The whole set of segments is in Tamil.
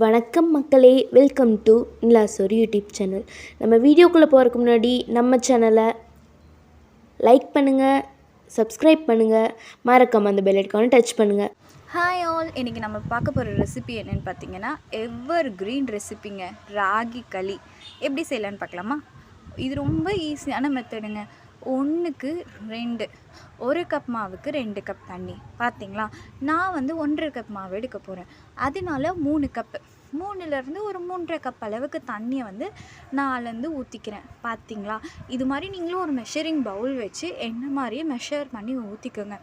வணக்கம் மக்களே, வெல்கம் டு நிலாஸ் ஒரு யூடியூப் சேனல். நம்ம வீடியோக்குள்ளே போகிறதுக்கு முன்னாடி நம்ம சேனலை லைக் பண்ணுங்கள், சப்ஸ்கிரைப் பண்ணுங்கள், மறக்காம அந்த பெல் ஐக்கானை டச் பண்ணுங்கள். ஹாய் ஆல், இன்றைக்கி நம்ம பார்க்க போகிற ரெசிபி என்னென்னு பார்த்தீங்கன்னா எவர் கிரீன் ரெசிபிங்க, ராகி களி. எப்படி செய்யலான்னு பார்க்கலாமா? இது ரொம்ப ஈஸியான மெத்தடுங்க. 1க்கு 2, 1 கப் மாவுக்கு 2 கப் தண்ணி. பார்த்தீங்களா, நான் வந்து 1.5 கப் மாவு எடுக்க போகிறேன். அதனால 3 கப்பு, 3லேருந்து ஒரு 3.5 கப் அளவுக்கு தண்ணியை வந்து நான் அதுலேருந்து ஊற்றிக்கிறேன். பார்த்தீங்களா, இது மாதிரி நீங்களும் ஒரு மெஷரிங் பவுல் வச்சு என்ன மாதிரியே மெஷர் பண்ணி ஊற்றிக்கோங்க.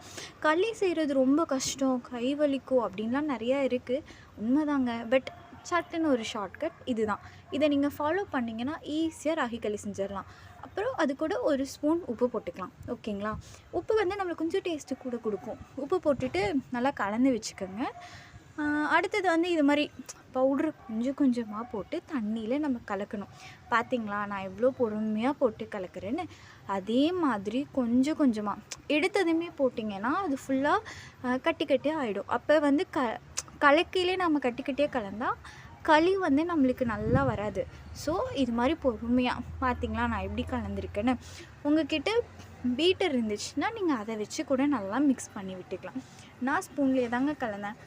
களி செய்கிறது ரொம்ப கஷ்டம், கை வலிக்கும் அப்படின்லாம் நிறையா இருக்குது, உண்மைதாங்க. பட் சட்டுன்னு ஒரு ஷார்ட்கட் இதுதான். இதை நீங்கள் ஃபாலோ பண்ணிங்கன்னா ஈஸியாக ராகி களி செஞ்சிடலாம். அப்புறம் அது கூட ஒரு ஸ்பூன் உப்பு போட்டுக்கலாம். ஓகேங்களா, உப்பு வந்து நம்மளுக்கு கொஞ்சம் டேஸ்ட்டு கூட கொடுக்கும். உப்பு போட்டுட்டு நல்லா கலந்து வச்சுக்கோங்க. அடுத்தது வந்து இது மாதிரி பவுட்ரு கொஞ்சம் கொஞ்சமாக போட்டு தண்ணியில் நம்ம கலக்கணும். பார்த்திங்களா, நான் எவ்வளோ பொறுமையாக போட்டு கலக்கிறேன்னு. அதே மாதிரி கொஞ்சம் கொஞ்சமாக எடுத்ததுமே போட்டிங்கன்னா அது ஃபுல்லாக கட்டி கட்டியாக ஆகிடும். அப்போ வந்து கலக்கிலே நம்ம கட்டி கட்டியாக கலந்தால் களி வந்து நம்மளுக்கு நல்லா வராது. ஸோ இது மாதிரி பொறுமையாக பார்த்திங்களா நான் எப்படி கலந்துருக்கேன்னு. உங்கள்கிட்ட பீட்டர் இருந்துச்சுன்னா நீங்கள் அதை வச்சு கூட நல்லா மிக்ஸ் பண்ணி விட்டுக்கலாம். நான் ஸ்பூன்லேயே தாங்க கலந்தேன்.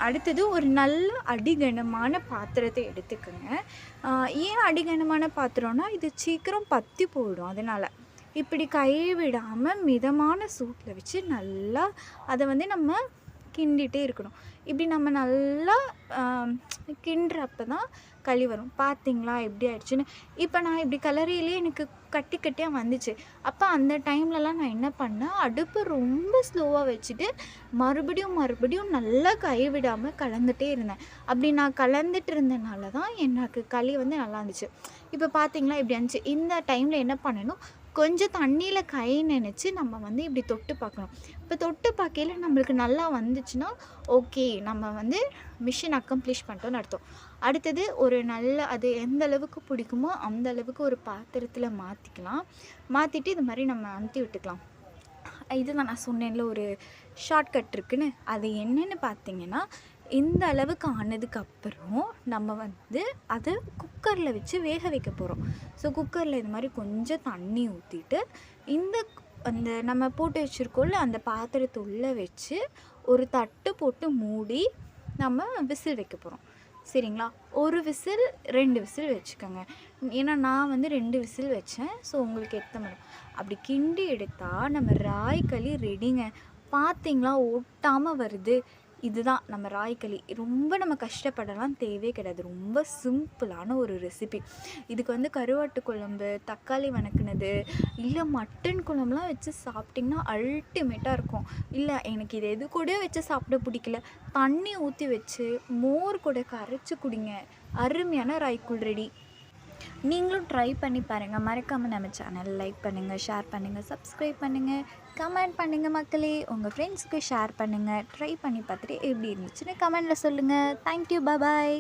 அடுத்தது ஒரு நல்ல அடிகனமான பாத்திரத்தை எடுத்துக்கோங்க. ஏன் அடிகனமான பாத்திரம்னா இது சீக்கிரம் பற்றி போயிடும். அதனால் இப்படி கையை விடாமல் மிதமான சூட்டில் வச்சு நல்லா அதை வந்து நம்ம கிண்டிகிட்டே இருக்கணும். இப்படி நம்ம நல்லா கிண்டுறப்ப தான் களி வரும். பார்த்திங்களா எப்படி ஆயிடுச்சுன்னு. இப்போ நான் இப்படி கலரியிலே எனக்கு கட்டி கட்டியாக வந்துச்சு. அப்போ அந்த டைம்லலாம் நான் என்ன பண்ணேன், அடுப்பு ரொம்ப ஸ்லோவாக வச்சுட்டு மறுபடியும் நல்லா கை விடாமல் கலந்துகிட்டே இருந்தேன். அப்படி நான் கலந்துட்டு இருந்தனால தான் எனக்கு களி வந்து நல்லா இருந்துச்சு. இப்போ பார்த்திங்களா இப்படி இருந்துச்சு. இந்த டைமில் என்ன பண்ணணும், கொஞ்சம் தண்ணியில் கை நினச்சி நம்ம வந்து இப்படி தொட்டு பார்க்கணும். இப்போ தொட்டு பார்க்கையில் நம்மளுக்கு நல்லா வந்துச்சுன்னா ஓகே, நம்ம வந்து மிஷன் அக்கம்ப்ளிஷ் பண்ணிட்டோன்னு அர்த்தம். அடுத்தது ஒரு நல்ல அது எந்த அளவுக்கு பிடிக்குமோ அந்த அளவுக்கு ஒரு பாத்திரத்தில் மாற்றிக்கலாம். மாற்றிட்டு இது மாதிரி நம்ம அமுத்தி விட்டுக்கலாம். இதுதான் நான் சொன்னேன்ல ஒரு ஷார்ட்கட் இருக்குன்னு. அது என்னென்னு பார்த்தீங்கன்னா, இந்த அளவுக்கு ஆனதுக்கப்புறம் நம்ம வந்து அதை குக்கரில் வச்சு வேக வைக்க போகிறோம். ஸோ குக்கரில் இது மாதிரி கொஞ்சம் தண்ணி ஊற்றிட்டு அந்த நம்ம போட்டு வச்சுருக்கோம்ல அந்த பாத்திரத்தை உள்ளே வச்சு ஒரு தட்டு போட்டு மூடி நம்ம விசில் வைக்க போகிறோம். சரிங்களா, 1 விசில் 2 விசில் வச்சுக்கோங்க. ஏன்னா நான் வந்து 2 விசில் வச்சேன். ஸோ உங்களுக்கு எத்த முடியும். அப்படி கிண்டி எடுத்தால் நம்ம ராகி களி ரெடிங்க. பார்த்திங்களா, ஒட்டாமல் வருது. இதுதான் நம்ம ராகி களி. ரொம்ப நம்ம கஷ்டப்படலாம் தேவையே கிடையாது. ரொம்ப சிம்பிளான ஒரு ரெசிபி. இதுக்கு வந்து கருவாட்டு குழம்பு, தக்காளி வணக்குனது, இல்லை மட்டன் குழம்புலாம் வச்சு சாப்பிட்டிங்கன்னா அல்டிமேட்டாக இருக்கும். இல்லை எனக்கு இது எது கூட வச்சு சாப்பிட பிடிக்கல, தண்ணி ஊற்றி வச்சு மோர் கூட கரைச்சி குடிங்க. அருமையான ராகி கூழ் ரெடி. நீங்களும் ட்ரை பண்ணி பாருங்கள். மறக்காமல் நம்ம சேனல் லைக் பண்ணுங்கள், ஷேர் பண்ணுங்கள், சப்ஸ்கிரைப் பண்ணுங்கள், கமெண்ட் பண்ணுங்கள். மக்களே, உங்கள் ஃப்ரெண்ட்ஸுக்கு ஷேர் பண்ணுங்கள். ட்ரை பண்ணி பார்த்துட்டு எப்படி இருந்துச்சுன்னு கமெண்டில் சொல்லுங்கள். தேங்க்யூ, பாய்.